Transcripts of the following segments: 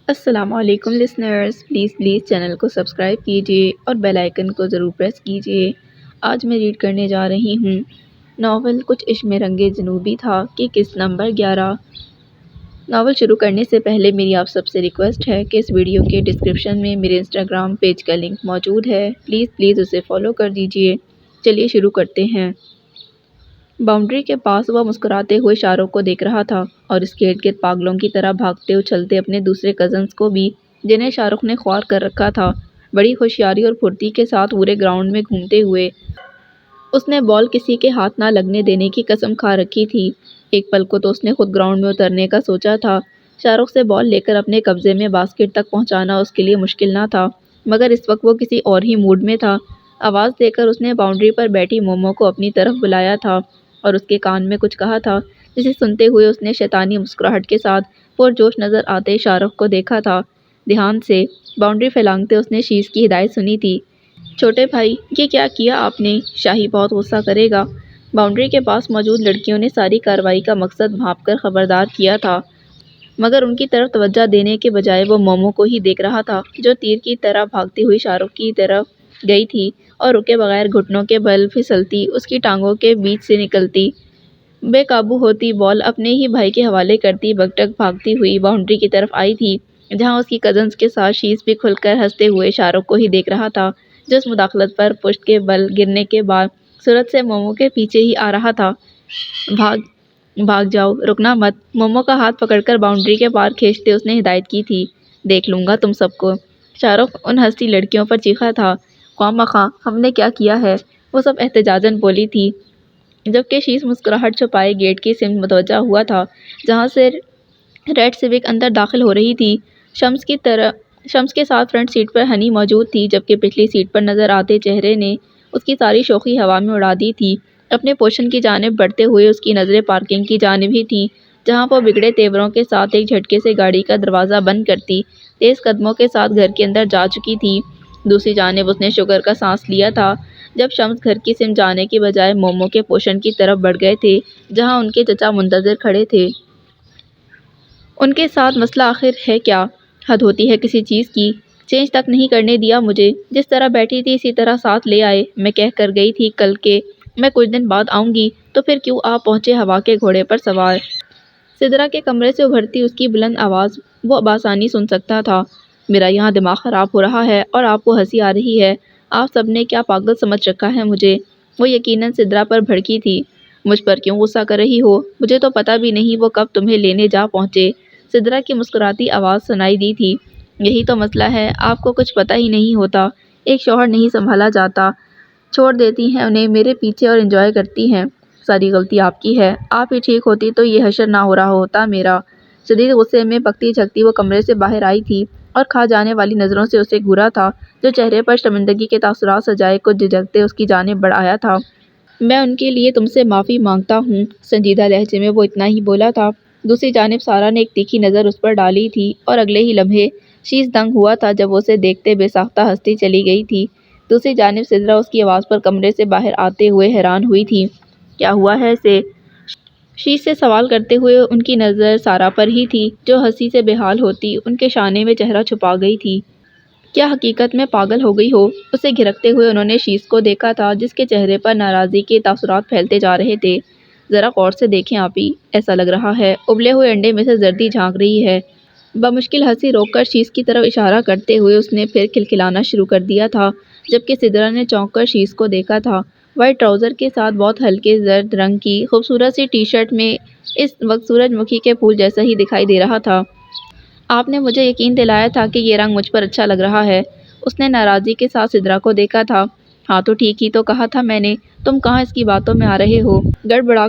السلام علیکم listeners, please channel کو سبسکرائب کیجیے اور بیل آئیکن کو ضرور پریس کیجیے۔ آج میں ریڈ کرنے جا رہی ہوں ناول کچھ عشق میں رنگ جنوبی تھا کہ قسط نمبر 11۔ ناول شروع کرنے سے پہلے میری آپ سب سے ریکویسٹ ہے کہ اس ویڈیو کے ڈسکرپشن میں میرے انسٹاگرام پیج کا لنک موجود ہے، پلیز اسے فالو کر دیجیے۔ چلیے شروع کرتے ہیں۔ باؤنڈری کے پاس وہ مسکراتے ہوئے شاہ رخ کو دیکھ رہا تھا اور اس کے ارد گرد پاگلوں کی طرح بھاگتے اچھلتے اپنے دوسرے کزنز کو بھی، جنہیں شاہ رخ نے خوار کر رکھا تھا، بڑی ہوشیاری اور پھرتی کے ساتھ پورے گراؤنڈ میں گھومتے ہوئے۔ اس نے بال کسی کے ہاتھ نہ لگنے دینے کی قسم کھا رکھی تھی۔ ایک پل کو تو اس نے خود گراؤنڈ میں اترنے کا سوچا تھا۔ شاہ رخ سے بال لے کر اپنے قبضے میں باسکٹ تک پہنچانا اس کے لیے مشکل نہ تھا، مگر اس وقت وہ کسی اور ہی موڈ میں تھا۔ آواز دے کر اس نے باؤنڈری پر بیٹھی مومو کو اپنی طرف بلایا تھا اور اس کے کان میں کچھ کہا تھا، جسے سنتے ہوئے اس نے شیطانی مسکراہٹ کے ساتھ پرجوش نظر آتے شاہ رخ کو دیکھا تھا۔ دھیان سے باؤنڈری پھیلانگتے اس نے شیز کی ہدایت سنی تھی۔ چھوٹے بھائی، یہ کیا کیا آپ نے؟ شاہی بہت غصہ کرے گا۔ باؤنڈری کے پاس موجود لڑکیوں نے ساری کارروائی کا مقصد بھانپ کر خبردار کیا تھا، مگر ان کی طرف توجہ دینے کے بجائے وہ مومو کو ہی دیکھ رہا تھا، جو تیر کی طرح بھاگتی ہوئی شاہ رخ کی طرف گئی تھی اور رکے بغیر گھٹنوں کے بل پھسلتی اس کی ٹانگوں کے بیچ سے نکلتی بے قابو ہوتی بال اپنے ہی بھائی کے حوالے کرتی بگٹک بھاگتی ہوئی باؤنڈری کی طرف آئی تھی، جہاں اس کی کزنز کے ساتھ شیز بھی کھل کر ہنستے ہوئے شاہ رخ کو ہی دیکھ رہا تھا، جو اس مداخلت پر پشت کے بل گرنے کے بعد صورت سے مومو کے پیچھے ہی آ رہا تھا۔ بھاگ جاؤ، رکنا مت، مومو کا ہاتھ پکڑ کر باؤنڈری کے پار کھینچتے اس نے ہدایت کی تھی۔ دیکھ لوں گا تم سب کو، شاہ رخ ان ہنستی لڑکیوں پر چیخا تھا۔ خواہ مخواہ ہم نے کیا کیا ہے، وہ سب احتجاجاً بولی تھی، جبکہ شیز مسکراہٹ چھپائے گیٹ کی سمت متوجہ ہوا تھا، جہاں سے ریڈ سیوک اندر داخل ہو رہی تھی۔ شمس کے ساتھ فرنٹ سیٹ پر ہنی موجود تھی، جبکہ پچھلی سیٹ پر نظر آتے چہرے نے اس کی ساری شوخی ہوا میں اڑا دی تھی۔ اپنے پوشن کی جانب بڑھتے ہوئے اس کی نظریں پارکنگ کی جانب ہی تھیں، جہاں وہ بگڑے تیوروں کے ساتھ ایک جھٹکے سے گاڑی کا دروازہ بند کرتی تیز قدموں کے ساتھ گھر کے اندر جا چکی تھی۔ دوسری جانب اس نے شکر کا سانس لیا تھا جب شمس گھر کی سمت جانے کی بجائے مومو کے پوشن کی طرف بڑھ گئے تھے، جہاں ان کے چچا منتظر کھڑے تھے۔ ان کے ساتھ مسئلہ آخر ہے کیا؟ حد ہوتی ہے کسی چیز کی، چینج تک نہیں کرنے دیا مجھے، جس طرح بیٹھی تھی اسی طرح ساتھ لے آئے۔ میں کہہ کر گئی تھی کل کہ میں کچھ دن بعد آؤں گی، تو پھر کیوں آپ پہنچے ہوا کے گھوڑے پر سوار؟ سدرا کے کمرے سے ابھرتی اس کی بلند آواز وہ بآسانی سن سکتا تھا۔ میرا یہاں دماغ خراب ہو رہا ہے اور آپ کو ہنسی آ رہی ہے، آپ سب نے کیا پاگل سمجھ رکھا ہے مجھے؟ وہ یقیناً سدرا پر بھڑکی تھی۔ مجھ پر کیوں غصہ کر رہی ہو؟ مجھے تو پتہ بھی نہیں وہ کب تمہیں لینے جا پہنچے۔ سدرا کی مسکراتی آواز سنائی دی تھی۔ یہی تو مسئلہ ہے، آپ کو کچھ پتہ ہی نہیں ہوتا، ایک شوہر نہیں سنبھالا جاتا، چھوڑ دیتی ہیں انہیں میرے پیچھے اور انجوائے کرتی ہیں۔ ساری غلطی آپ کی ہے، آپ ہی ٹھیک ہوتی تو یہ حشر نہ ہو رہا ہوتا میرا۔ شدید غصے میں پکتی جھکتی وہ کمرے سے باہر آئی تھی اور کھا جانے والی نظروں سے اسے گھورا تھا، جو چہرے پر شرمندگی کے تاثرات سجائے کچھ جھجکتے اس کی جانب بڑھ آیا تھا۔ میں ان کے لیے تم سے معافی مانگتا ہوں، سنجیدہ لہجے میں وہ اتنا ہی بولا تھا۔ دوسری جانب سارا نے ایک تیکھی نظر اس پر ڈالی تھی اور اگلے ہی لمحے شیز دنگ ہوا تھا جب وہ اسے دیکھتے بے ساختہ ہنستی چلی گئی تھی۔ دوسری جانب سدرا اس کی آواز پر کمرے سے باہر آتے ہوئے حیران ہوئی تھی۔ کیا ہوا ہے اسے؟ شیز سے سوال کرتے ہوئے ان کی نظر سارا پر ہی تھی، جو ہنسی سے بے حال ہوتی ان کے شانے میں چہرہ چھپا گئی تھی۔ کیا حقیقت میں پاگل ہو گئی ہو؟ اسے گھرکتے ہوئے انہوں نے شیز کو دیکھا تھا، جس کے چہرے پر ناراضی کے تاثرات پھیلتے جا رہے تھے۔ ذرا غور سے دیکھیں آپی، ایسا لگ رہا ہے ابلے ہوئے انڈے میں سے زردی جھانک رہی ہے۔ بمشکل ہنسی روک کر شیز کی طرف اشارہ کرتے ہوئے اس نے پھر کھلکھلانا شروع کر دیا تھا، جبکہ سدرا نے چونک کر شیز کو دیکھا تھا۔ وائٹ ٹراؤزر کے ساتھ بہت ہلکے زرد رنگ کی خوبصورت سی ٹی شرٹ میں اس وقت سورج مکھی کے پھول جیسا ہی دکھائی دے رہا تھا۔ آپ نے مجھے یقین دلایا تھا کہ یہ رنگ مجھ پر اچھا لگ رہا ہے۔ اس نے ناراضی کے ساتھ سدرا کو دیکھا تھا۔ ہاں تو ٹھیک ہی تو کہا تھا میں نے، تم کہاں اس کی باتوں میں آ رہے ہو؟ گڑبڑا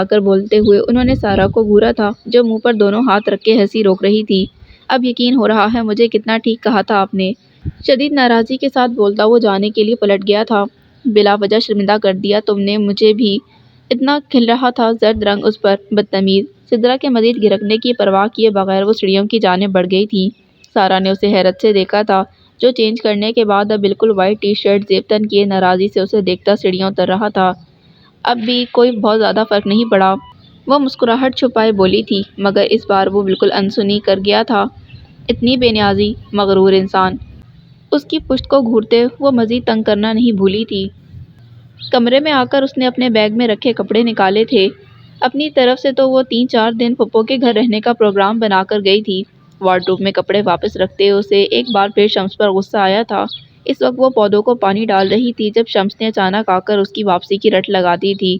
کر بولتے ہوئے انہوں نے سارا کو گھورا تھا، جو منہ پر دونوں ہاتھ رکھ کے ہنسی روک رہی تھی۔ اب یقین ہو رہا ہے مجھے کتنا ٹھیک کہا تھا آپ نے۔ شدید ناراضی کے ساتھ بولتا وہ جانے کے لیے پلٹ گیا تھا۔ بلا وجہ شرمندہ کر دیا تم نے مجھے بھی، اتنا کھل رہا تھا زرد رنگ اس پر، بدتمیز۔ سدرا کے مزید گھرکنے کی پرواہ کیے بغیر وہ سیڑھیوں کی جانب بڑھ گئی تھی۔ سارا نے اسے حیرت سے دیکھا تھا، جو چینج کرنے کے بعد اب بالکل وائٹ ٹی شرٹ زیب تن کیے ناراضی سے اسے دیکھتا سیڑھیاں اتر رہا تھا۔ اب بھی کوئی بہت زیادہ فرق نہیں پڑا۔ وہ مسکراہٹ چھپائے بولی تھی، مگر اس بار وہ بالکل انسنی کر گیا تھا۔ اتنی بے نیازی، مغرور انسان۔ اس کی پشت کو گھورتے وہ مزید تنگ کرنا نہیں بھولی تھی۔ کمرے میں آ کر اس نے اپنے بیگ میں رکھے کپڑے نکالے تھے۔ اپنی طرف سے تو وہ 3-4 دن پھپھو کے گھر رہنے کا پروگرام بنا کر گئی تھی۔ وارڈروب میں کپڑے واپس رکھتے اسے ایک بار پھر شمس پر غصہ آیا تھا۔ اس وقت وہ پودوں کو پانی ڈال رہی تھی جب شمس نے اچانک آ کر اس کی واپسی کی رٹ لگا دی تھی،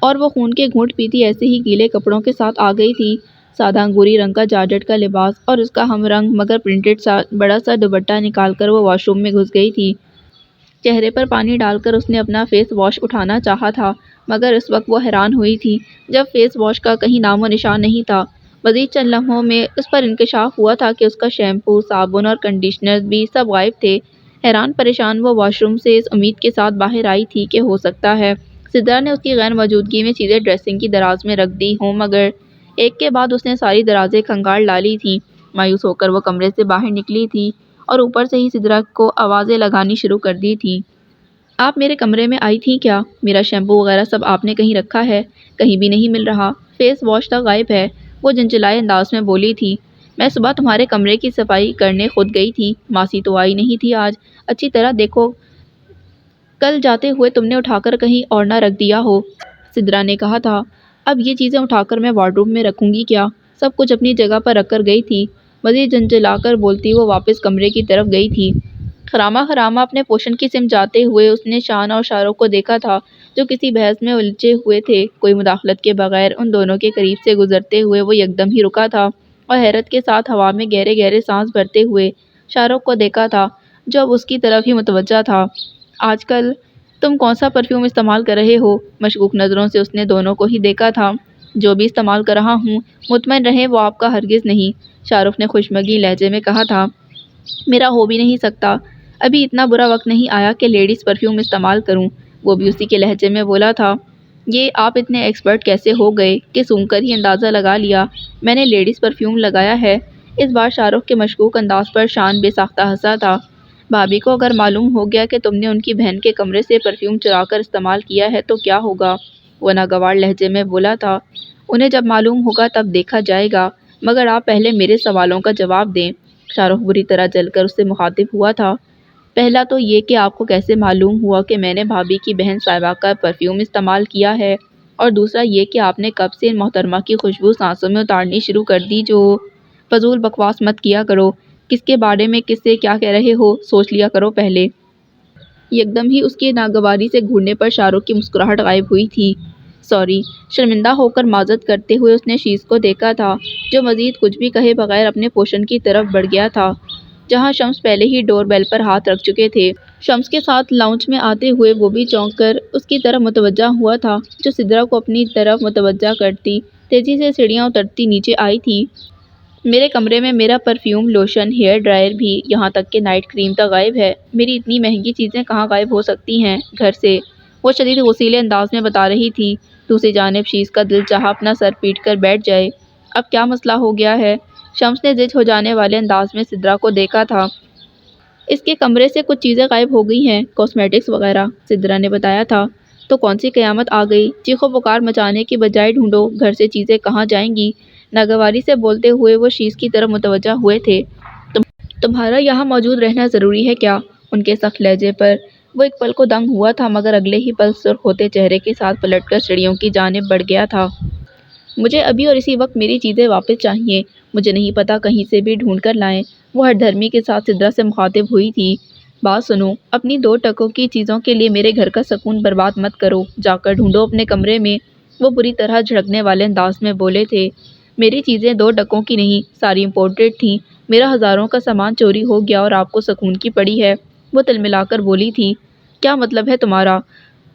اور وہ خون کے گھونٹ پیتی ایسے ہی گیلے کپڑوں کے ساتھ آ گئی تھی۔ سادہ انگوری رنگ کا جارجٹ کا لباس اور اس کا ہم رنگ مگر پرنٹڈ بڑا سا دوپٹہ نکال کر وہ واش روم میں گھس گئی تھی۔ چہرے پر پانی ڈال کر اس نے اپنا فیس واش اٹھانا چاہا تھا، مگر اس وقت وہ حیران ہوئی تھی جب فیس واش کا کہیں نام و نشان نہیں تھا۔ مزید چند لمحوں میں اس پر انکشاف ہوا تھا کہ اس کا شیمپو، صابن اور کنڈیشنر بھی سب غائب تھے۔ حیران پریشان وہ واش روم سے اس امید کے ساتھ باہر آئی تھی کہ ہو سکتا ہے سدرا نے اس کی غیر موجودگی میں چیزیں ڈریسنگ کی دراز میں رکھ دی ہوں، مگر ایک کے بعد اس نے ساری درازیں کھنگال ڈالی تھیں۔ مایوس ہو کر وہ کمرے سے باہر نکلی تھی اور اوپر سے ہی سدرا کو آوازیں لگانی شروع کر دی تھی۔ آپ میرے کمرے میں آئی تھیں کیا؟ میرا شیمپو وغیرہ سب آپ نے کہیں رکھا ہے؟ کہیں بھی نہیں مل رہا۔ فیس واش تک غائب ہے، وہ جنجلائے انداز میں بولی تھی۔ میں صبح تمہارے کمرے کی صفائی کرنے خود گئی تھی، ماسی تو آئی نہیں تھی آج۔ اچھی طرح دیکھو کل جاتے ہوئے تم نے اٹھا کر کہیں اور نہ رکھ دیا ہو، سدرا نے کہا تھا۔ اب یہ چیزیں اٹھا کر میں وارڈروب میں رکھوں گی کیا؟ سب کچھ اپنی جگہ پر رکھ کر گئی تھی، مزید جنجلا کر بولتی وہ واپس کمرے کی طرف گئی تھی۔ خرامہ خرامہ اپنے پوشن کی سمت جاتے ہوئے اس نے شان اور شاہ رخ کو دیکھا تھا جو کسی بحث میں الجھے ہوئے تھے۔ کوئی مداخلت کے بغیر ان دونوں کے قریب سے گزرتے ہوئے وہ یکدم ہی رکا تھا اور حیرت کے ساتھ ہوا میں گہرے گہرے سانس بھرتے ہوئے شاہ رخ کو دیکھا تھا جو اب اس کی طرف ہی متوجہ تھا۔ آج کل تم کون سا پرفیوم استعمال کر رہے ہو؟ مشکوک نظروں سے اس نے دونوں کو ہی دیکھا تھا۔ جو بھی استعمال کر رہا ہوں مطمئن رہیں وہ آپ کا ہرگز نہیں، شاہ رخ نے خوشمگی لہجے میں کہا تھا۔ میرا ہو بھی نہیں سکتا، ابھی اتنا برا وقت نہیں آیا کہ لیڈیز پرفیوم استعمال کروں، وہ بھی اسی کے لہجے میں بولا تھا۔ یہ آپ اتنے ایکسپرٹ کیسے ہو گئے کہ سونگھ کر ہی اندازہ لگا لیا میں نے لیڈیز پرفیوم لگایا ہے؟ اس بار شاہ رخ کے مشکوک انداز پر شان بے ساختہ ہنسا تھا۔ بھابھی کو اگر معلوم ہو گیا کہ تم نے ان کی بہن کے کمرے سے پرفیوم چرا کر استعمال کیا ہے تو کیا ہوگا؟ وہ ناگوار لہجے میں بولا تھا۔ انہیں جب معلوم ہوگا تب دیکھا جائے گا، مگر آپ پہلے میرے سوالوں کا جواب دیں۔ شاہ رخ بری طرح جل کر اس سے مخاطب ہوا تھا۔ پہلا تو یہ کہ آپ کو کیسے معلوم ہوا کہ میں نے بھابھی کی بہن صاحبہ کا پرفیوم استعمال کیا ہے، اور دوسرا یہ کہ آپ نے کب سے ان محترمہ کی خوشبو سانسوں میں اتارنی شروع کر دی؟ جو فضول بکواس مت کیا کرو، کس کے بارے میں کس سے کیا کہہ رہے ہو سوچ لیا کرو پہلے۔ یکدم ہی اس کی ناگواری سے گھورنے پر شاہ رخ کی مسکراہٹ غائب ہوئی تھی۔ سوری، شرمندہ ہو کر معذرت کرتے ہوئے اس نے شیز کو دیکھا تھا جو مزید کچھ بھی کہے بغیر اپنے پوشن کی طرف بڑھ گیا تھا جہاں شمس پہلے ہی ڈور بیل پر ہاتھ رکھ چکے تھے۔ شمس کے ساتھ لاؤنج میں آتے ہوئے وہ بھی چونک کر اس کی طرف متوجہ ہوا تھا جو سدرا کو اپنی طرف متوجہ کرتی تیزی سے سیڑھیاں اترتی نیچے آئی تھی۔ میرے کمرے میں میرا پرفیوم، لوشن، ہیئر ڈرائر بھی، یہاں تک کہ نائٹ کریم تک غائب ہے۔ میری اتنی مہنگی چیزیں کہاں غائب ہو سکتی ہیں گھر سے؟ وہ شدید غصیلے انداز میں بتا رہی تھی۔ دوسری جانب شیز کا دل چاہا اپنا سر پیٹ کر بیٹھ جائے۔ اب کیا مسئلہ ہو گیا ہے؟ شمس نے زج ہو جانے والے انداز میں سدرا کو دیکھا تھا۔ اس کے کمرے سے کچھ چیزیں غائب ہو گئی ہیں، کاسمیٹکس وغیرہ، سدرا نے بتایا تھا۔ تو کون سی قیامت آ گئی؟ چیخو پکار مچانے کی بجائے ڈھونڈو گھر سے چیزیں کہاں جائیں گی؟ ناگواری سے بولتے ہوئے وہ شیز کی طرف متوجہ ہوئے تھے۔ تمہارا یہاں موجود رہنا ضروری ہے کیا؟ ان کے سخت لہجے پر وہ ایک پل کو دنگ ہوا تھا مگر اگلے ہی پل سرخ ہوتے چہرے کے ساتھ پلٹ کر سیڑھیوں کی جانب بڑھ گیا تھا۔ مجھے ابھی اور اسی وقت میری چیزیں واپس چاہیے، مجھے نہیں پتا کہیں سے بھی ڈھونڈ کر لائیں، وہ ہر دھرمی کے ساتھ سدرا سے مخاطب ہوئی تھی۔ بات سنو، اپنی 2 ٹکوں کی چیزوں کے لیے میرے گھر کا سکون برباد مت کرو، جا کر ڈھونڈو اپنے کمرے میں، وہ بری طرح جھڑکنے والے انداز میں بولے تھے۔ میری چیزیں 2 ٹکوں کی نہیں، ساری امپورٹڈ تھیں، میرا ہزاروں کا سامان چوری ہو گیا اور آپ کو سکون کی پڑی ہے، وہ تلملا کر بولی تھی۔ کیا مطلب ہے تمہارا؟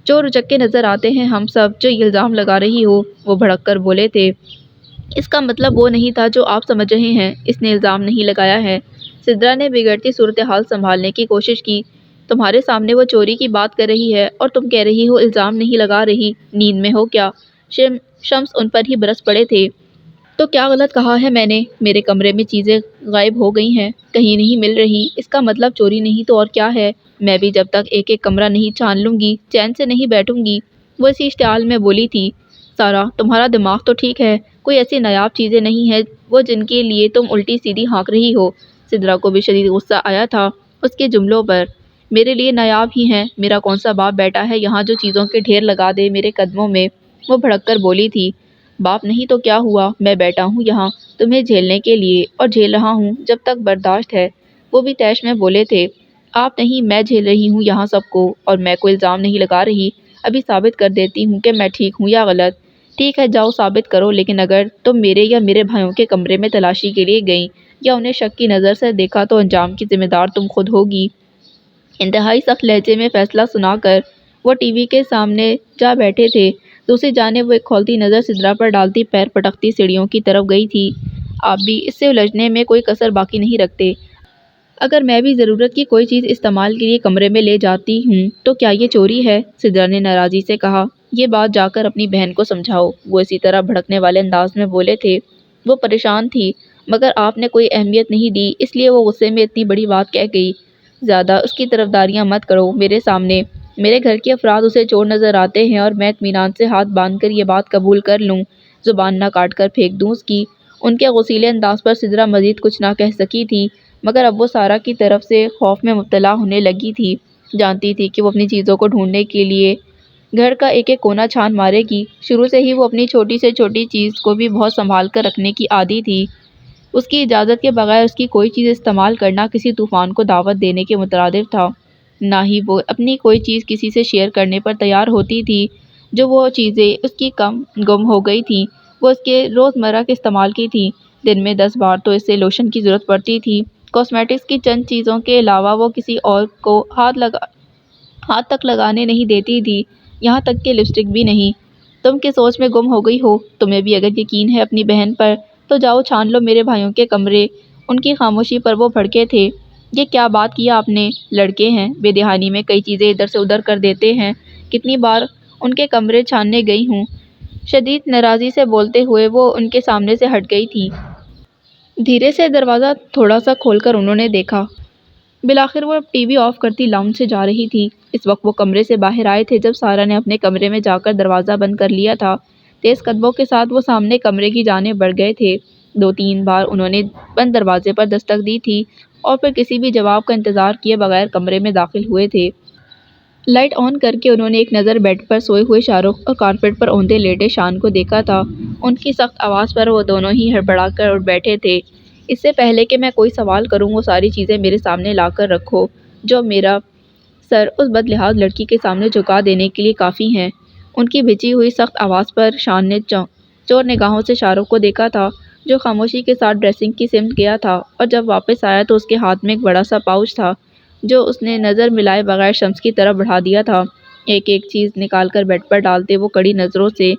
چور اچکے نظر آتے ہیں ہم سب جو یہ الزام لگا رہی ہو، وہ بھڑک کر بولے تھے۔ اس کا مطلب وہ نہیں تھا جو آپ سمجھ رہے ہیں، اس نے الزام نہیں لگایا ہے، سدرا نے بگڑتی صورتحال سنبھالنے کی کوشش کی۔ تمہارے سامنے وہ چوری کی بات کر رہی ہے اور تم کہہ رہی ہو الزام نہیں لگا رہی، نیند میں ہو کیا؟ شمس ان پر ہی برس پڑے تھے۔ تو کیا غلط کہا ہے میں نے؟ میرے کمرے میں چیزیں غائب ہو گئی ہیں، کہیں نہیں مل رہی، اس کا مطلب چوری نہیں تو اور کیا ہے؟ میں بھی جب تک ایک ایک کمرہ نہیں چھان لوں گی چین سے نہیں بیٹھوں گی، وہ اسی اشتعال میں بولی تھی۔ سارا، تمہارا دماغ تو ٹھیک ہے، کوئی ایسی نایاب چیزیں نہیں ہیں وہ جن کے لیے تم الٹی سیدھی ہانک رہی ہو۔ سدرا کو بھی شدید غصہ آیا تھا اس کے جملوں پر۔ میرے لیے نایاب ہی ہیں، میرا کون سا باپ بیٹا ہے یہاں جو چیزوں کے ڈھیر لگا دے میرے قدموں میں، وہ بھڑک کر بولی تھی۔ باپ نہیں تو کیا ہوا، میں بیٹا ہوں یہاں تمہیں جھیلنے کے لیے، اور جھیل رہا ہوں جب تک برداشت ہے، وہ بھی طیش میں بولے تھے۔ آپ نہیں، میں جھیل رہی ہوں یہاں سب کو، اور میں کوئی الزام نہیں لگا رہی، ابھی ثابت کر دیتی ہوں کہ میں ٹھیک ہوں یا غلط۔ ٹھیک ہے جاؤ ثابت کرو، لیکن اگر تم میرے یا میرے بھائیوں کے کمرے میں تلاشی کے لیے گئیں یا انہیں شک کی نظر سے دیکھا تو انجام کی ذمہ دار تم خود ہوگی۔ انتہائی سخت لہجے میں فیصلہ سنا کر وہ ٹی وی کے سامنے جا بیٹھے تھے۔ دوسری جانب وہ ایک کھولتی نظر سدرا پر ڈالتی پیر پٹکتی سیڑھیوں کی طرف گئی تھی۔ آپ بھی اس سے الجھنے میں کوئی کسر باقی نہیں رکھتے۔ اگر میں بھی ضرورت کی کوئی چیز استعمال کے لیے کمرے میں لے جاتی ہوں تو کیا یہ چوری ہے؟ سدرا نے ناراضی سے کہا۔ یہ بات جا کر اپنی بہن کو سمجھاؤ، وہ اسی طرح بھڑکنے والے انداز میں بولے تھے۔ وہ پریشان تھی، مگر آپ نے کوئی اہمیت نہیں دی اس لیے وہ غصے میں اتنی بڑی بات کہہ گئی۔ زیادہ اس کی طرفداریاں مت کرو میرے سامنے، میرے گھر کے افراد اسے چور نظر آتے ہیں اور میں اطمینان سے ہاتھ باندھ کر یہ بات قبول کر لوں، زبان نہ کاٹ کر پھینک دوں اس کی۔ ان کے غصیلے انداز پر سدرا مزید کچھ نہ کہہ سکی تھی، مگر اب وہ سارا کی طرف سے خوف میں مبتلا ہونے لگی تھی۔ جانتی تھی کہ وہ اپنی چیزوں کو ڈھونڈنے کے لیے گھر کا ایک ایک کونا چھان مارے گی۔ شروع سے ہی وہ اپنی چھوٹی سے چھوٹی چیز کو بھی بہت سنبھال کر رکھنے کی عادی تھی۔ اس کی اجازت کے بغیر اس کی کوئی چیز استعمال کرنا کسی طوفان کو دعوت دینے کے مترادف تھا۔ نہ ہی وہ اپنی کوئی چیز کسی سے شیئر کرنے پر تیار ہوتی تھی۔ جو وہ چیزیں اس کی گم ہو گئی تھیں وہ اس کے روزمرہ کے استعمال کی تھیں۔ دن میں 10 بار تو اسے لوشن کی ضرورت پڑتی تھی۔ کاسمیٹکس کی چند چیزوں کے علاوہ وہ کسی اور کو ہاتھ تک لگانے نہیں دیتی تھی، یہاں تک کہ لپسٹک بھی نہیں۔ تم کس سوچ میں گم ہو گئی ہو؟ تمہیں بھی اگر یقین ہے اپنی بہن پر تو جاؤ چھان لو میرے بھائیوں کے کمرے۔ ان کی خاموشی پر وہ بھڑکے تھے۔ یہ کیا بات کیا آپ نے؟ لڑکے ہیں، بے دہانی میں کئی چیزیں ادھر سے ادھر کر دیتے ہیں، کتنی بار ان کے کمرے چھاننے گئی ہوں۔ شدید ناراضی سے بولتے ہوئے وہ ان کے سامنے سے ہٹ گئی تھی۔ دھیرے سے دروازہ تھوڑا سا کھول کر انہوں نے دیکھا۔ بالآخر وہ اب ٹی وی آف کرتی لاؤنج سے جا رہی تھی۔ اس وقت وہ کمرے سے باہر آئے تھے جب سارا نے اپنے کمرے میں جا کر دروازہ بند کر لیا تھا۔ تیز قدموں کے ساتھ وہ سامنے کمرے کی جانب بڑھ گئے تھے۔ 2-3 بار انہوں نے بند دروازے پر دستک دی تھی اور پھر کسی بھی جواب کا انتظار کیے بغیر کمرے میں داخل ہوئے تھے۔ لائٹ آن کر کے انہوں نے ایک نظر بیڈ پر سوئے ہوئے شاہ رخ اور کارپیٹ پر اوندھے لیٹے شان کو دیکھا تھا۔ ان کی سخت آواز پر وہ دونوں ہی ہڑبڑا کر اٹھ بیٹھے تھے۔ اس سے پہلے کہ میں کوئی سوال کروں وہ ساری چیزیں میرے سامنے لا کر رکھو جو میرا سر اس بدلحاظ لڑکی کے سامنے جھکا دینے کے لیے کافی ہیں۔ ان کی بھیجی ہوئی سخت آواز پر شان نے چور نگاہوں سے شاہ رخ کو دیکھا تھا جو خاموشی کے ساتھ ڈریسنگ کی سمت گیا تھا، اور جب واپس آیا تو اس کے ہاتھ میں ایک بڑا سا پاؤچ تھا جو اس نے نظر ملائے بغیر شمس کی طرف بڑھا دیا تھا۔ ایک ایک چیز نکال کر بیڈ پر ڈالتے وہ کڑی نظروں سے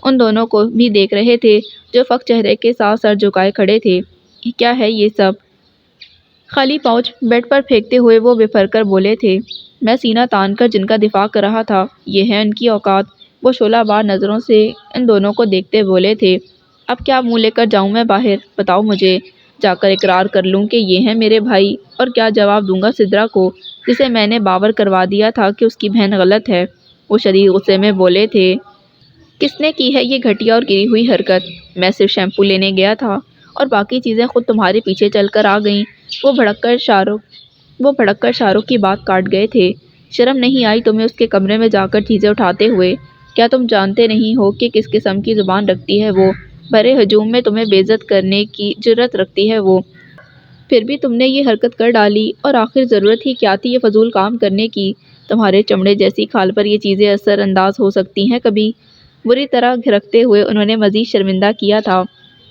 ان دونوں کو بھی دیکھ رہے تھے جو فک چہرے کے ساتھ سر جھکائے کھڑے تھے۔ کیا ہے یہ سب؟ خالی پاؤچ بیڈ پر پھینکتے ہوئے وہ بفر کر بولے تھے۔ میں سینہ تان کر جن کا دفاع کر رہا تھا، یہ ہے ان کی اوقات۔ وہ شعلہ بار نظروں سے ان دونوں کو دیکھتے بولے تھے۔ اب کیا منہ لے کر جاؤں میں باہر؟ بتاؤ مجھے، جا کر اقرار کر لوں کہ یہ ہیں میرے بھائی، اور کیا جواب دوں گا سدرا کو جسے میں نے باور کروا دیا تھا کہ اس کی بہن غلط ہے؟ وہ شدید غصے میں بولے تھے۔ کس نے کی ہے یہ گھٹیا اور گری ہوئی حرکت؟ میں صرف شیمپو لینے گیا تھا اور باقی چیزیں خود تمہارے پیچھے چل کر آ گئیں۔ وہ بھڑک کر شاہ رخ کی بات کاٹ گئے تھے۔ شرم نہیں آئی تمہیں اس کے کمرے میں جا کر چیزیں اٹھاتے ہوئے؟ کیا تم جانتے نہیں ہو کہ کس قسم کی زبان رکھتی ہے وہ؟ بھرے ہجوم میں تمہیں بے عزت کرنے کی جرأت رکھتی ہے وہ۔ پھر بھی تم نے یہ حرکت کر ڈالی، اور آخر ضرورت ہی کیا تھی یہ فضول کام کرنے کی؟ تمہارے چمڑے جیسی کھال پر یہ چیزیں اثر انداز ہو سکتی ہیں کبھی؟ بری طرح گھرکتے ہوئے انہوں نے مزید شرمندہ کیا تھا۔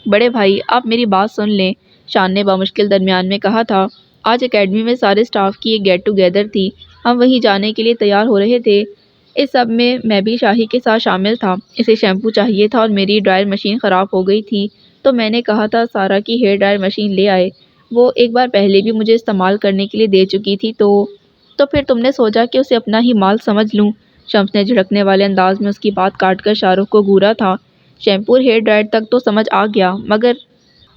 بڑے بھائی آپ میری بات سن لیں، شان نے بامشکل درمیان میں کہا تھا۔ آج اکیڈمی میں سارے اسٹاف کی ایک گیٹ ٹوگیدر تھی، ہم وہیں جانے کے لیے تیار ہو رہے تھے۔ اس سب میں بھی شاہی کے ساتھ شامل تھا۔ اسے شیمپو چاہیے تھا اور میری ڈرائر مشین خراب ہو گئی تھی تو میں نے کہا تھا سارا کی ہیئر ڈرائر مشین لے آئے، وہ ایک بار پہلے بھی مجھے استعمال کرنے کے لیے دے چکی تھی تو پھر تم نے سوچا کہ اسے اپنا ہی مال سمجھ لوں۔ شمس نے جھڑکنے والے انداز میں اس کی بات کاٹ کر شاہ رخ کو گھورا تھا۔ شیمپو اور ہیئر ڈرائر تک تو سمجھ آ گیا،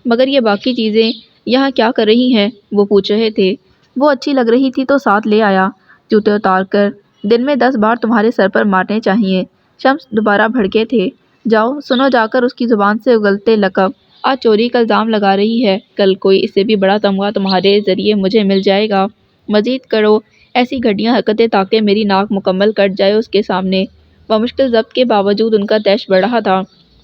مگر یہ باقی چیزیں یہاں کیا کر رہی ہیں؟ وہ پوچھ رہے تھے۔ وہ اچھی لگ رہی تھی تو ساتھ لے آیا۔ جوتے اتار کر دن میں 10 بار تمہارے سر پر مارنے چاہیے۔ شمس دوبارہ بھڑکے تھے۔ جاؤ سنو جا کر اس کی زبان سے اگلتے لقب۔ آج چوری کا الزام لگا رہی ہے، کل کوئی اس سے بھی بڑا تمغہ تمہارے ذریعے مجھے مل جائے گا۔ مزید کرو ایسی گھٹیا حرکتیں تاکہ میری ناک مکمل کٹ جائے اس کے سامنے۔ بمشکل ضبط کے باوجود ان کا طیش بڑھ رہا تھا۔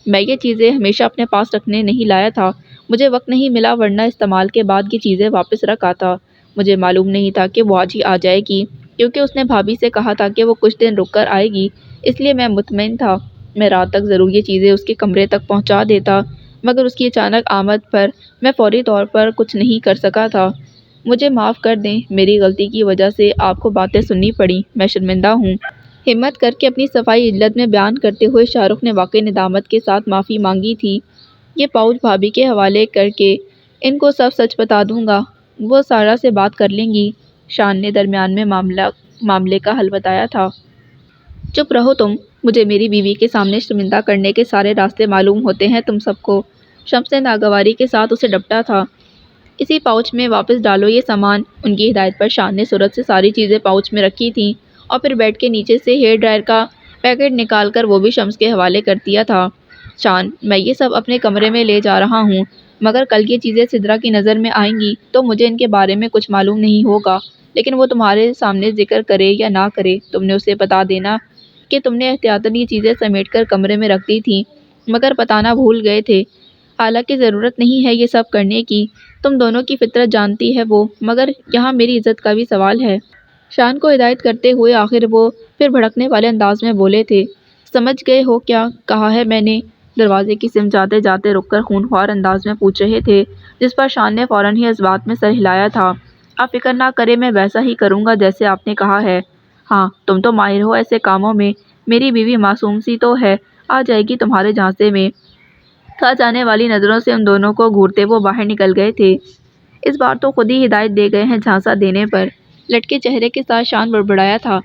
میں یہ چیزیں ہمیشہ اپنے پاس رکھنے نہیں لایا تھا، مجھے وقت نہیں ملا ورنہ استعمال کے بعد یہ چیزیں واپس رکھ آتا۔ مجھے معلوم نہیں تھا کہ وہ آج ہی آ جائے گی، کیونکہ اس نے بھابھی سے کہا تھا کہ وہ کچھ دن رک کر آئے گی، اس لیے میں مطمئن تھا میں رات تک ضرور یہ چیزیں اس کے کمرے تک پہنچا دیتا، مگر اس کی اچانک آمد پر میں فوری طور پر کچھ نہیں کر سکا تھا۔ مجھے معاف کر دیں، میری غلطی کی وجہ سے آپ کو باتیں سننی پڑیں، میں شرمندہ ہوں۔ ہمت کر کے اپنی صفائی اجلت میں بیان کرتے ہوئے شاہ رخ نے واقعی ندامت کے ساتھ معافی مانگی تھی۔ یہ پاؤچ بھابھی کے حوالے کر کے ان کو سب سچ بتا دوں گا، وہ سارا سے بات کر لیں گی۔ شان نے درمیان میں معاملے کا حل بتایا تھا۔ چپ رہو تم، مجھے میری بیوی کے سامنے شرمندہ کرنے کے سارے راستے معلوم ہوتے ہیں تم سب کو۔ شمس نے ناگواری کے ساتھ اسے ڈپٹا تھا۔ اسی پاؤچ میں واپس ڈالو یہ سامان۔ ان کی ہدایت پر شان نے سرعت سے ساری چیزیں پاؤچ میں رکھی تھیں اور پھر بیڈ کے نیچے سے ہیئر ڈرائر کا پیکٹ نکال کر وہ بھی شمس کے حوالے کر دیا تھا۔ شان، میں یہ سب اپنے کمرے میں لے جا رہا ہوں، مگر کل یہ چیزیں سدرا کی نظر میں آئیں گی تو مجھے ان کے بارے میں کچھ معلوم نہیں ہوگا، لیکن وہ تمہارے سامنے ذکر کرے یا نہ کرے تم نے اسے بتا دینا کہ تم نے احتیاطاً یہ چیزیں سمیٹ کر کمرے میں رکھ دی تھیں، مگر بتانا بھول گئے تھے۔ حالانکہ ضرورت نہیں ہے یہ سب کرنے کی، تم دونوں کی فطرت جانتی ہے وہ، مگر یہاں میری عزت کا بھی سوال ہے۔ شان کو ہدایت کرتے ہوئے آخر وہ پھر بھڑکنے والے انداز میں بولے تھے۔ سمجھ گئے ہو کیا کہا ہے میں نے؟ دروازے کی سمت جاتے جاتے رک کر خونخوار انداز میں پوچھ رہے تھے، جس پر شان نے فوراً ہی اس بات میں سر ہلایا تھا۔ آپ فکر نہ کریں، میں ویسا ہی کروں گا جیسے آپ نے کہا ہے۔ ہاں تم تو ماہر ہو ایسے کاموں میں، میری بیوی معصوم سی تو ہے، آ جائے گی تمہارے جھانسے میں۔ کھا جانے والی نظروں سے ان دونوں کو گھورتے وہ باہر نکل گئے تھے۔ اس بار تو خود ہی ہدایت دے گئے ہیں جھانسا دینے پر، لٹکے چہرے کے ساتھ شان بڑبڑایا تھا۔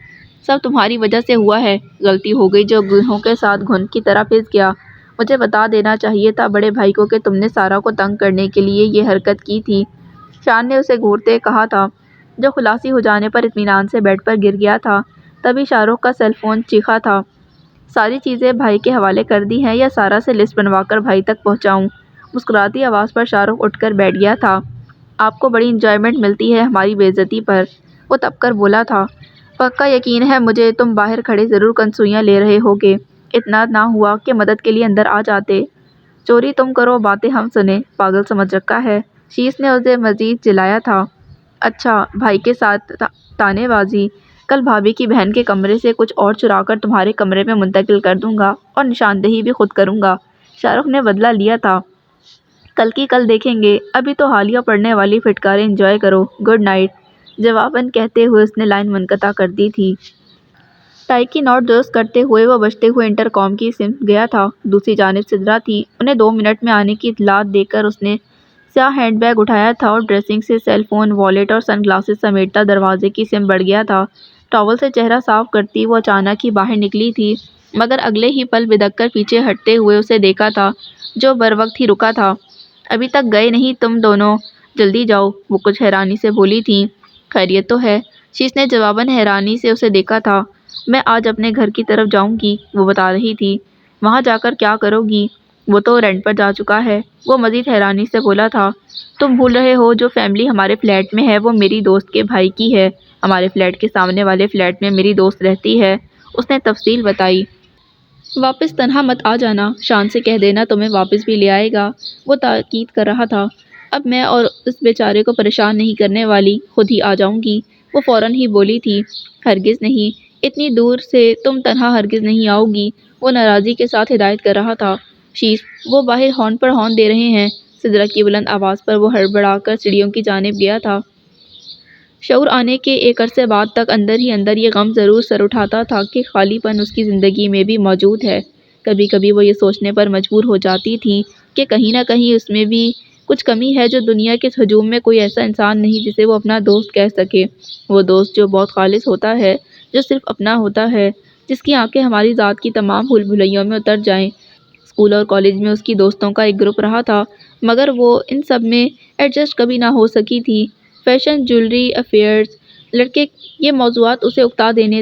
سب تمہاری وجہ سے ہوا ہے، غلطی ہو گئی جو گدھوں کے ساتھ گھن کی طرح پھنس گیا۔ مجھے بتا دینا چاہیے تھا بڑے بھائی کو کہ تم نے سارا کو تنگ کرنے کے لیے یہ حرکت کی تھی، شان نے اسے گھورتے کہا تھا، جو خلاصی ہو جانے پر اطمینان سے بیڈ پر گر گیا تھا۔ تبھی شاہ رخ کا سیل فون چیخا تھا۔ ساری چیزیں بھائی کے حوالے کر دی ہیں یا سارا سے لسٹ بنوا کر بھائی تک پہنچاؤں؟ مسکراتی آواز پر شاہ رخ اٹھ کر بیٹھ گیا تھا۔ آپ کو بڑی انجوائمنٹ ملتی ہے ہماری بے عزتی پر، وہ تپ کر بولا تھا۔ پکا یقین ہے مجھے تم باہر کھڑے ضرور کنسوئیاں لے رہے ہوگے، اتنا نہ ہوا کہ مدد کے لیے اندر آ جاتے۔ چوری تم کرو باتیں ہم سنیں، پاگل سمجھ رکھا ہے، شیش نے اسے مزید جلایا تھا۔ اچھا بھائی کے ساتھ تانے بازی، کل بھابھی کی بہن کے کمرے سے کچھ اور چرا کر تمہارے کمرے میں منتقل کر دوں گا اور نشاندہی بھی خود کروں گا۔ شاہ رخ نے بدلہ لیا تھا۔ کل کی کل دیکھیں گے، ابھی تو حالیہ پڑنے والی پھٹکاریں انجوائے کرو، گڈ نائٹ، جواباً کہتے ہوئے اس نے لائن منقطع کر دی تھی۔ ٹائی کی نوٹ درست کرتے ہوئے وہ بجتے ہوئے انٹر کام کی سمت گیا تھا۔ دوسری جانب سدرا تھی، انہیں 2 منٹ میں آنے کی اطلاع دے کر اس نے سیاہ ہینڈ بیگ اٹھایا تھا اور ڈریسنگ سے سیل فون، والیٹ اور سن گلاسز سمیٹتا دروازے کی سمت بڑھ گیا تھا۔ ٹاول سے چہرہ صاف کرتی وہ اچانک ہی باہر نکلی تھی، مگر اگلے ہی پل بدک کر پیچھے ہٹتے ہوئے اسے دیکھا تھا جو بروقت ہی رکا تھا۔ ابھی تک گئے نہیں تم دونوں، جلدی جاؤ، وہ کچھ حیرانی سے بولی تھیں۔ خیریت تو ہے؟ شیش نے جواباً حیرانی سے اسے دیکھا تھا۔ میں آج اپنے گھر کی طرف جاؤں گی، وہ بتا رہی تھی۔ وہاں جا کر کیا کرو گی؟ وہ تو رینٹ پر جا چکا ہے، وہ مزید حیرانی سے بولا تھا۔ تم بھول رہے ہو جو فیملی ہمارے فلیٹ میں ہے وہ میری دوست کے بھائی کی ہے، ہمارے فلیٹ کے سامنے والے فلیٹ میں میری دوست رہتی ہے، اس نے تفصیل بتائی۔ واپس تنہا مت آ جانا، شان سے کہہ دینا تمہیں واپس بھی لے آئے گا، وہ تاکید کر رہا تھا۔ اب میں اور اس بیچارے کو پریشان نہیں کرنے والی، خود ہی آ جاؤں گی، وہ فوراً ہی بولی تھی۔ ہرگز نہیں، اتنی دور سے تم تنہا ہرگز نہیں آؤ گی، وہ ناراضی کے ساتھ ہدایت کر رہا تھا۔ شیش، وہ باہر ہارن پر ہارن دے رہے ہیں، سدرا کی بلند آواز پر وہ ہڑبڑا کر سیڑھیوں کی جانب گیا تھا۔ شعور آنے کے ایک عرصے بعد تک اندر ہی اندر یہ غم ضرور سر اٹھاتا تھا کہ خالی پن اس کی زندگی میں بھی موجود ہے۔ کبھی کبھی وہ یہ سوچنے پر مجبور ہو جاتی تھی کہ کہیں نہ کہیں اس میں بھی کچھ کمی ہے، جو دنیا کے ہجوم میں کوئی ایسا انسان نہیں جسے وہ اپنا دوست کہہ سکے، وہ دوست جو بہت خالص ہوتا ہے، جو صرف اپنا ہوتا ہے، جس کی آنکھیں ہماری ذات کی تمام بھول بھلیوں میں اتر جائیں۔ اسکول اور کالج میں اس کی دوستوں کا ایک گروپ رہا تھا، مگر وہ ان سب میں ایڈجسٹ کبھی نہ ہو سکی تھی۔ فیشن، جیولری، افیئرز، لڑکے، یہ موضوعات اسے اکتا دینے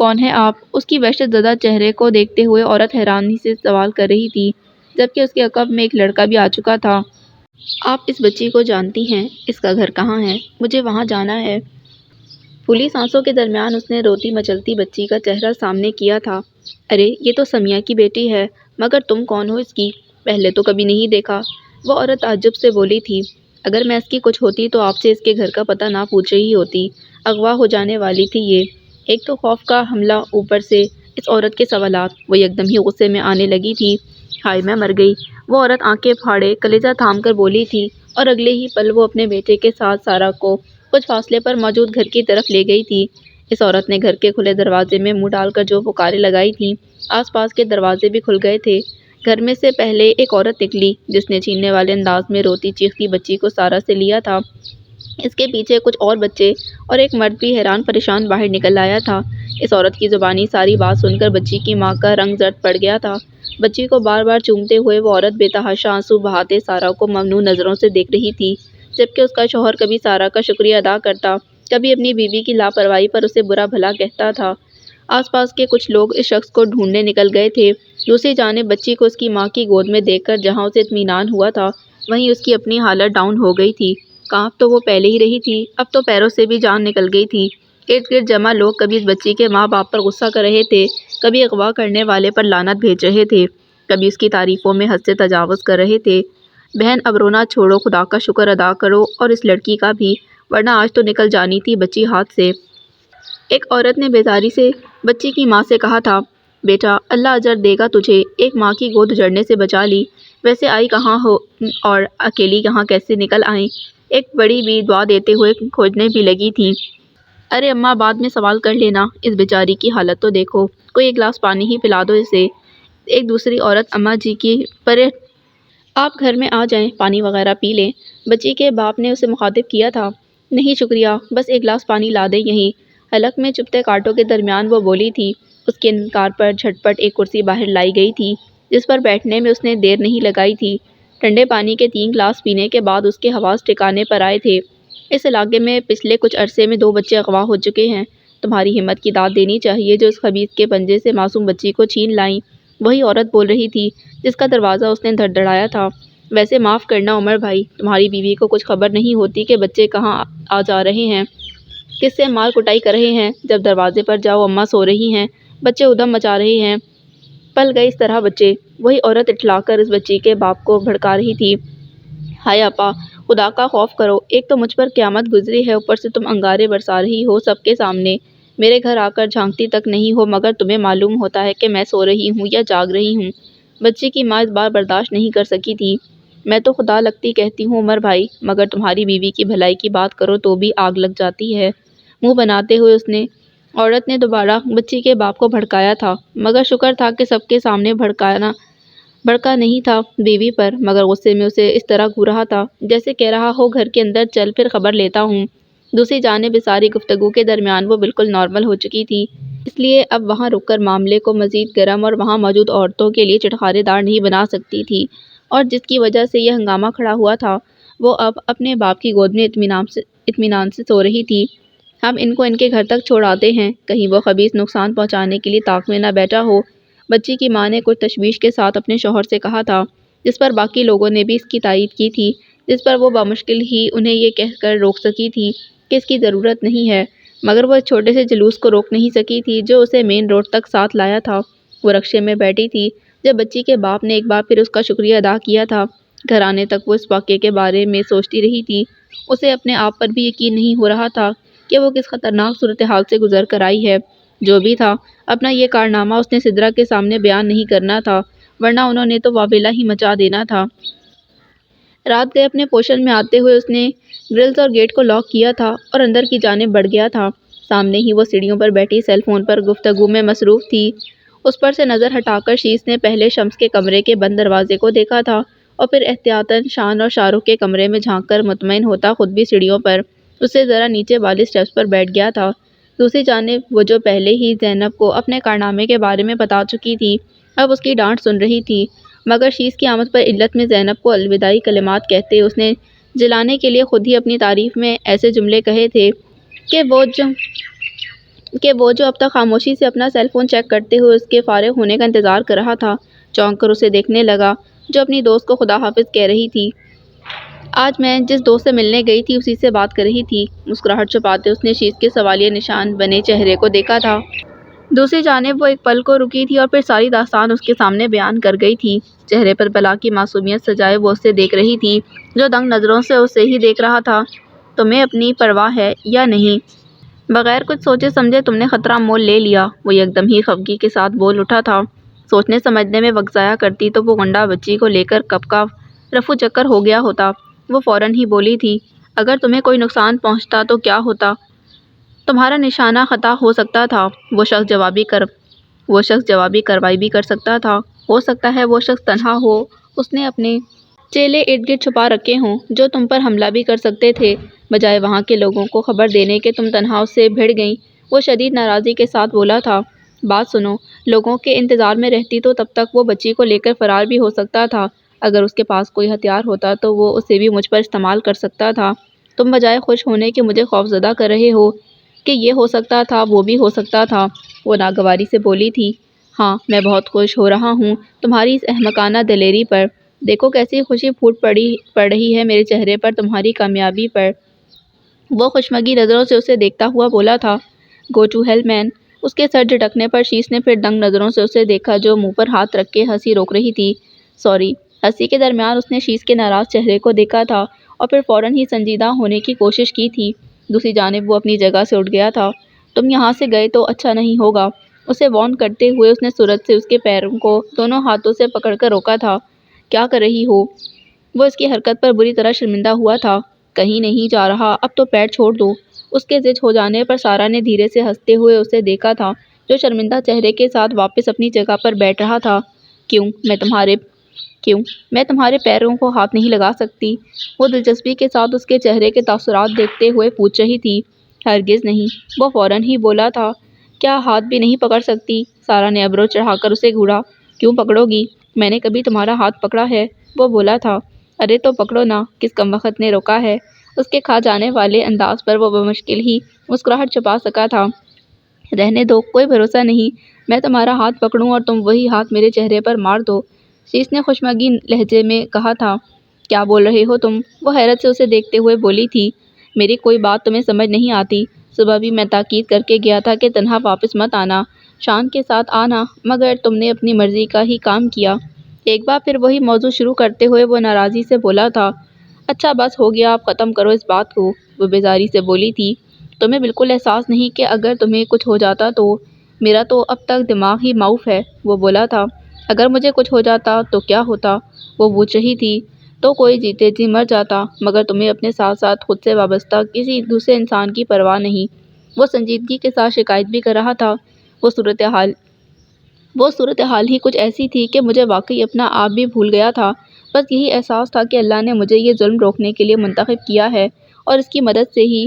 کون ہیں آپ؟ اس کی وحشت زدہ چہرے کو دیکھتے ہوئے عورت حیرانی سے سوال کر رہی تھی، جبکہ اس کے عقب میں ایک لڑکا بھی آ چکا تھا۔ آپ اس بچی کو جانتی ہیں؟ اس کا گھر کہاں ہے؟ مجھے وہاں جانا ہے۔ پھولی سانسوں کے درمیان اس نے روتی مچلتی بچی کا چہرہ سامنے کیا تھا۔ ارے یہ تو سمیہ کی بیٹی ہے، مگر تم کون ہو اس کی؟ پہلے تو کبھی نہیں دیکھا، وہ عورت تعجب سے بولی تھی۔ اگر میں اس کی کچھ ہوتی تو آپ سے اس کے گھر کا پتہ نہ پوچھ رہی ہوتی، اغوا ہو جانے والی تھی یہ۔ ایک تو خوف کا حملہ، اوپر سے اس عورت کے سوالات، وہ یکدم ہی غصے میں آنے لگی تھی۔ ہائے میں مر گئی، وہ عورت آنکھیں پھاڑے کلیجہ تھام کر بولی تھی، اور اگلے ہی پل وہ اپنے بیٹے کے ساتھ سارا کو کچھ فاصلے پر موجود گھر کی طرف لے گئی تھی۔ اس عورت نے گھر کے کھلے دروازے میں منہ ڈال کر جو پکاریں لگائی تھیں، آس پاس کے دروازے بھی کھل گئے تھے۔ گھر میں سے پہلے ایک عورت نکلی جس نے چھیننے والے انداز میں روتی چیختی بچی کو سارا سے لیا تھا۔ اس کے پیچھے کچھ اور بچے اور ایک مرد بھی حیران پریشان باہر نکل آیا تھا۔ اس عورت کی زبانی ساری بات سن کر بچی کی ماں کا رنگ زرد پڑ گیا تھا۔ بچی کو بار بار چومتے ہوئے وہ عورت بے تحاشا آنسو بہاتے سارا کو ممنوع نظروں سے دیکھ رہی تھی، جبکہ اس کا شوہر کبھی سارا کا شکریہ ادا کرتا، کبھی اپنی بیوی کی لاپرواہی پر اسے برا بھلا کہتا تھا۔ آس پاس کے کچھ لوگ اس شخص کو ڈھونڈنے نکل گئے تھے۔ دوسری جانب بچی کو اس کی ماں کی گود میں دیکھ کر جہاں اسے اطمینان ہوا تھا، وہیں اس کی اپنی حالت ڈاؤن ہو گئی تھی۔ کانپ تو وہ پہلے ہی رہی تھی، اب تو پیروں سے بھی جان نکل گئی تھی۔ ارد گرد جمع لوگ کبھی اس بچی کے ماں باپ پر غصہ کر رہے تھے، کبھی اغوا کرنے والے پر لعنت بھیج رہے تھے، کبھی اس کی تعریفوں میں حد سے تجاوز کر رہے تھے۔ بہن اب رونا چھوڑو، خدا کا شکر ادا کرو، اور اس لڑکی کا بھی، ورنہ آج تو نکل جانی تھی بچی ہاتھ سے۔ ایک عورت نے بیزاری سے بچی کی ماں سے کہا تھا، بیٹا اللہ اجر دے گا تجھے، ایک ماں کی گود اجڑنے سے بچا لی۔ ویسے آئی کہاں ہو اور اکیلی یہاں کیسے نکل آئیں؟ ایک بڑی بھی دعا دیتے ہوئے کھوجنے بھی لگی تھیں۔ ارے اماں بعد میں سوال کر لینا، اس بیچاری کی حالت تو دیکھو، کوئی ایک گلاس پانی ہی پلا دو اسے۔ ایک دوسری عورت اماں جی کی پر آپ گھر میں آ جائیں، پانی وغیرہ پی لیں، بچی کے باپ نے اسے مخاطب کیا تھا۔ نہیں شکریہ، بس ایک گلاس پانی لا دیں یہیں۔ حلق میں چبھتے کانٹوں کے درمیان وہ بولی تھی۔ اس کے انکار پر جھٹ پٹ ایک کرسی باہر لائی گئی تھی، جس پر بیٹھنے میں اس نے دیر نہیں لگائی تھی۔ ٹھنڈے پانی کے 3 گلاس پینے کے بعد اس کے حواس ٹھکانے پر آئے تھے۔ اس علاقے میں پچھلے کچھ عرصے میں 2 بچے اغوا ہو چکے ہیں، تمہاری ہمت کی داد دینی چاہیے جو اس خبیث کے پنجے سے معصوم بچی کو چھین لائیں۔ وہی عورت بول رہی تھی جس کا دروازہ اس نے دھڑدھڑایا تھا۔ ویسے معاف کرنا عمر بھائی، تمہاری بیوی کو کچھ خبر نہیں ہوتی کہ بچے کہاں آ جا رہے ہیں، کس سے مال کٹائی کر رہے ہیں۔ جب دروازے پر جاؤ اماں سو رہی ہیں، بچے ادھم مچا رہے ہیں، پل گئے اس طرح بچے۔ وہی عورت اٹھلا کر اس بچی کے باپ کو بھڑکا رہی تھی، ہائے آپا خدا کا خوف کرو، ایک تو مجھ پر قیامت گزری ہے، اوپر سے تم انگارے برسا رہی ہو سب کے سامنے، میرے گھر آ کر جھانکتی تک نہیں ہو، مگر تمہیں معلوم ہوتا ہے کہ میں سو رہی ہوں یا جاگ رہی ہوں۔ بچی کی ماں اس بار برداشت نہیں کر سکی تھی۔ میں تو خدا لگتی کہتی ہوں عمر بھائی، مگر تمہاری بیوی کی بھلائی کی بات کرو تو بھی آگ لگ جاتی ہے۔ منہ بناتے ہوئے عورت نے دوبارہ بچی کے باپ کو بھڑکایا تھا، مگر شکر تھا کہ سب کے سامنے بھڑکا نہیں تھا بیوی پر، مگر غصے میں اسے اس طرح گھور رہا تھا جیسے کہہ رہا ہو گھر کے اندر چل پھر خبر لیتا ہوں۔ دوسری جانب اس ساری گفتگو کے درمیان وہ بالکل نارمل ہو چکی تھی، اس لیے اب وہاں رک کر معاملے کو مزید گرم اور وہاں موجود عورتوں کے لیے چٹخارے دار نہیں بنا سکتی تھی، اور جس کی وجہ سے یہ ہنگامہ کھڑا ہوا تھا، وہ اب اپنے باپ کی گود میں اطمینان سے سو رہی تھی۔ ہم ان کو ان کے گھر تک چھوڑ آتے ہیں، کہیں وہ خبیث نقصان پہنچانے کے لیے طاق میں نہ بیٹھا ہو، بچی کی ماں نے کچھ تشویش کے ساتھ اپنے شوہر سے کہا تھا، جس پر باقی لوگوں نے بھی اس کی تائید کی تھی، جس پر وہ بمشکل ہی انہیں یہ کہہ کر روک سکی تھی کہ اس کی ضرورت نہیں ہے، مگر وہ اس چھوٹے سے جلوس کو روک نہیں سکی تھی جو اسے مین روڈ تک ساتھ لایا تھا۔ وہ رکشے میں بیٹھی تھی جب بچی کے باپ نے ایک بار پھر اس کا شکریہ ادا کیا تھا۔ گھر آنے تک وہ اس واقعے کے بارے میں سوچتی رہی تھی، اسے اپنے آپ پر بھی یقین نہیں ہو رہا تھا کہ وہ کس خطرناک صورتحال سے گزر کر آئی ہے۔ جو بھی تھا، اپنا یہ کارنامہ اس نے سدرا کے سامنے بیان نہیں کرنا تھا، ورنہ انہوں نے تو واویلا ہی مچا دینا تھا۔ رات گئے اپنے پوشن میں آتے ہوئے اس نے گرلز اور گیٹ کو لاک کیا تھا اور اندر کی جانب بڑھ گیا تھا۔ سامنے ہی وہ سیڑھیوں پر بیٹھی سیل فون پر گفتگو میں مصروف تھی۔ اس پر سے نظر ہٹا کر شیس نے پہلے شمس کے کمرے کے بند دروازے کو دیکھا تھا اور پھر احتیاطاً شان اور شاہ رخ کے کمرے میں جھانک کر مطمئن ہوتا خود بھی سیڑھیوں پر اس سے ذرا نیچے والی سٹیپس پر بیٹھ گیا تھا۔ دوسری جانب وہ جو پہلے ہی زینب کو اپنے کارنامے کے بارے میں بتا چکی تھی، اب اس کی ڈانٹ سن رہی تھی، مگر شیس کی آمد پر علت میں زینب کو الوداعی کلمات کہتے اس نے جلانے کے لیے خود ہی اپنی تعریف میں ایسے جملے کہے تھے کہ وہ کہ وہ جو اب تک خاموشی سے اپنا سیل فون چیک کرتے ہوئے اس کے فارغ ہونے کا انتظار کر رہا تھا، چونک کر اسے دیکھنے لگا جو اپنی دوست کو خدا حافظ کہہ رہی تھی۔ آج میں جس دوست سے ملنے گئی تھی اسی سے بات کر رہی تھی۔ مسکراہٹ چھپاتے اس نے شیش کے سوالیہ نشان بنے چہرے کو دیکھا تھا۔ دوسری جانب وہ ایک پل کو رکی تھی اور پھر ساری داستان اس کے سامنے بیان کر گئی تھی۔ چہرے پر بلا کی معصومیت سجائے وہ اسے دیکھ رہی تھی جو دنگ نظروں سے اسے ہی دیکھ رہا تھا۔ تمہیں اپنی پرواہ ہے یا نہیں؟ بغیر کچھ سوچے سمجھے تم نے خطرہ مول لے لیا، وہ یکدم ہی خفگی کے ساتھ بول اٹھا تھا۔ سوچنے سمجھنے میں وقت ضائع کرتی تو وہ گنڈا بچی کو لے کر کب کا رفو چکر ہو گیا ہوتا۔ وہ فوراً ہی بولی تھی، اگر تمہیں کوئی نقصان پہنچتا تو کیا ہوتا؟ تمہارا نشانہ خطا ہو سکتا تھا۔ وہ شخص جوابی کارروائی بھی کر سکتا تھا۔ ہو سکتا ہے وہ شخص تنہا ہو، اس نے اپنے چیلے ارد گرد چھپا رکھے ہوں جو تم پر حملہ بھی کر سکتے تھے، بجائے وہاں کے لوگوں کو خبر دینے کے تم تنہا اس سے بھڑ گئیں۔ وہ شدید ناراضی کے ساتھ بولا تھا، بات سنو، لوگوں کے انتظار میں رہتی تو تب تک وہ بچی کو لے کر فرار بھی ہو سکتا تھا۔ اگر اس کے پاس کوئی ہتھیار ہوتا تو وہ اسے بھی مجھ پر استعمال کر سکتا تھا۔ تم بجائے خوش ہونے کے مجھے خوفزدہ کر رہے ہو کہ یہ ہو سکتا تھا، وہ بھی ہو سکتا تھا۔ وہ ناگواری سے بولی تھی، ہاں میں بہت خوش ہو رہا ہوں تمہاری اس احمقانہ دلیری پر۔ دیکھو کیسی خوشی پھوٹ پڑ رہی ہے میرے چہرے پر تمہاری کامیابی پر۔ وہ خوشمگی نظروں سے اسے دیکھتا ہوا بولا تھا، گو ٹو ہیل مین۔ اس کے سر جھٹکنے پر شیش نے پھر دنگ نظروں سے اسے دیکھا جو منہ پر ہاتھ رکھ کے ہنسی روک رہی تھی۔ سوری۔ ہنسی کے درمیان اس نے شیش کے ناراض چہرے کو دیکھا تھا اور پھر فوراً ہی سنجیدہ ہونے کی کوشش کی تھی۔ دوسری جانب وہ اپنی جگہ سے اٹھ گیا تھا۔ تم یہاں سے گئے تو اچھا نہیں ہوگا، اسے وارن کرتے ہوئے اس نے سرعت سے اس کے پیروں کو دونوں ہاتھوں سے پکڑ کر روکا تھا۔ کیا کر رہی ہو؟ وہ اس کی حرکت پر بری طرح شرمندہ ہوا تھا۔ کہیں نہیں جا رہا، اب تو پیر چھوڑ دو۔ اس کے زچ ہو جانے پر سارا نے دھیرے سے ہنستے ہوئے اسے دیکھا تھا جو شرمندہ چہرے کے ساتھ واپس اپنی جگہ پر بیٹھ رہا تھا۔ کیوں میں تمہارے پیروں کو ہاتھ نہیں لگا سکتی؟ وہ دلچسپی کے ساتھ اس کے چہرے کے تاثرات دیکھتے ہوئے پوچھ رہی تھی۔ ہرگز نہیں، وہ فوراً ہی بولا تھا۔ کیا ہاتھ بھی نہیں پکڑ سکتی؟ سارا نے ابرو چڑھا کر اسے گھورا۔ کیوں پکڑو گی؟ میں نے کبھی تمہارا ہاتھ پکڑا ہے؟ وہ بولا تھا۔ ارے تو پکڑو نا، کس کمبخت نے روکا ہے؟ اس کے کھا جانے والے انداز پر وہ بمشکل ہی مسکراہٹ چھپا سکا تھا۔ رہنے دو، کوئی بھروسہ نہیں، میں تمہارا ہاتھ پکڑوں اور تم وہی ہاتھ میرے چہرے پر مار دو، شیش نے خوشمگی لہجے میں کہا تھا۔ کیا بول رہے ہو تم؟ وہ حیرت سے اسے دیکھتے ہوئے بولی تھی، میری کوئی بات تمہیں سمجھ نہیں آتی؟ صبح بھی میں تاکید کر کے گیا تھا کہ تنہا واپس مت آنا، شان کے ساتھ آنا، مگر تم نے اپنی مرضی کا ہی کام کیا۔ ایک بار پھر وہی موضوع شروع کرتے ہوئے وہ ناراضی سے بولا تھا، اچھا بس ہو گیا، اب ختم کرو اس بات کو۔ وہ بیزاری سے بولی تھی، تمہیں بالکل احساس نہیں کہ اگر تمہیں کچھ ہو جاتا تو؟ میرا تو اب تک دماغ ہی معاف ہے۔ وہ بولا تھا، اگر مجھے کچھ ہو جاتا تو کیا ہوتا؟ وہ پوچھ رہی تھی، تو کوئی جیتے جی مر جاتا، مگر تمہیں اپنے ساتھ ساتھ خود سے وابستہ کسی دوسرے انسان کی پرواہ نہیں۔ وہ سنجیدگی کے ساتھ شکایت بھی کر رہا تھا، وہ صورتحال ہی کچھ ایسی تھی کہ مجھے واقعی اپنا آپ بھی بھول گیا تھا۔ بس یہی احساس تھا کہ اللہ نے مجھے یہ ظلم روکنے کے لیے منتخب کیا ہے اور اس کی مدد سے ہی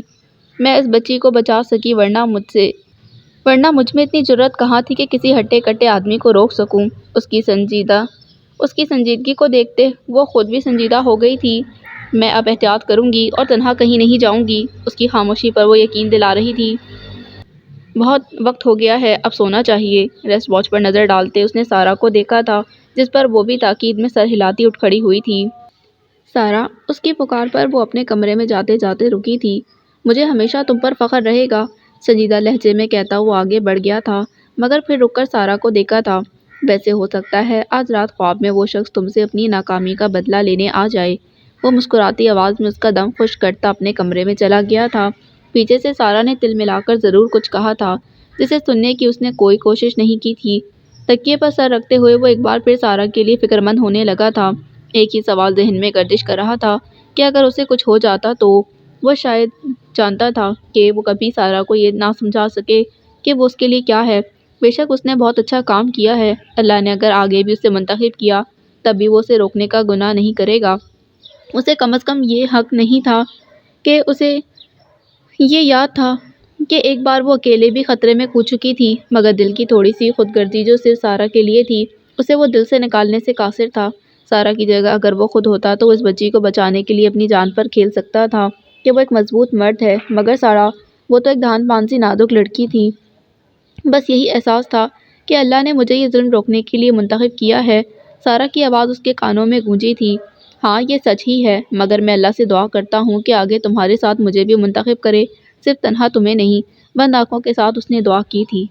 میں اس بچی کو بچا سکی، ورنہ مجھ میں اتنی جرأت کہاں تھی کہ کسی ہٹے کٹے آدمی کو روک سکوں۔ اس کی سنجیدگی کو دیکھتے وہ خود بھی سنجیدہ ہو گئی تھی۔ میں اب احتیاط کروں گی اور تنہا کہیں نہیں جاؤں گی، اس کی خاموشی پر وہ یقین دلا رہی تھی۔ بہت وقت ہو گیا ہے، اب سونا چاہیے۔ ریسٹ واچ پر نظر ڈالتے اس نے سارا کو دیکھا تھا جس پر وہ بھی تاکید میں سر ہلاتی اٹھ کھڑی ہوئی تھی۔ سارا، اس کی پکار پر وہ اپنے کمرے میں جاتے جاتے رکی تھی۔ مجھے ہمیشہ تم پر فخر رہے گا، سنجیدہ لہجے میں کہتا وہ آگے بڑھ گیا تھا، مگر پھر رک کر سارا کو دیکھا تھا۔ ویسے ہو سکتا ہے آج رات خواب میں وہ شخص تم سے اپنی ناکامی کا بدلہ لینے آ جائے۔ وہ مسکراتی آواز میں اس کا دم خشک کرتا اپنے کمرے میں چلا گیا تھا۔ پیچھے سے سارا نے تل ملا کر ضرور کچھ کہا تھا جسے سننے کی اس نے کوئی کوشش نہیں کی تھی۔ تکیے پر سر رکھتے ہوئے وہ ایک بار پھر سارا کے لیے فکر مند ہونے لگا تھا۔ ایک ہی سوال ذہن میں گردش کر رہا تھا کہ اگر اسے کچھ ہو جاتا تو؟ وہ شاید جانتا تھا کہ وہ کبھی سارا کو یہ نہ سمجھا سکے کہ وہ اس کے لیے کیا ہے۔ بے شک اس نے بہت اچھا کام کیا ہے، اللہ نے اگر آگے بھی اسے منتخب کیا تب بھی وہ اسے روکنے کا گناہ نہیں کرے گا۔ اسے کم از کم یہ حق نہیں تھا کہ اسے یہ یاد تھا کہ ایک بار وہ اکیلے بھی خطرے میں کود چکی تھی، مگر دل کی تھوڑی سی خود غرضی جو صرف سارا کے لیے تھی اسے وہ دل سے نکالنے سے قاصر تھا۔ سارا کی جگہ اگر وہ خود ہوتا تو اس بچی کو بچانے کے لیے اپنی جان پر کھیل سکتا تھا کہ وہ ایک مضبوط مرد ہے، مگر سارا، وہ تو ایک دھان بان سی نازک لڑکی تھی۔ بس یہی احساس تھا کہ اللہ نے مجھے یہ ظلم روکنے کے لیے منتخب کیا ہے۔ سارہ کی آواز اس کے کانوں میں گونجی تھی۔ ہاں یہ سچ ہی ہے، مگر میں اللہ سے دعا کرتا ہوں کہ آگے تمہارے ساتھ مجھے بھی منتخب کرے، صرف تنہا تمہیں نہیں۔ بند آنکھوں کے ساتھ اس نے دعا کی تھی۔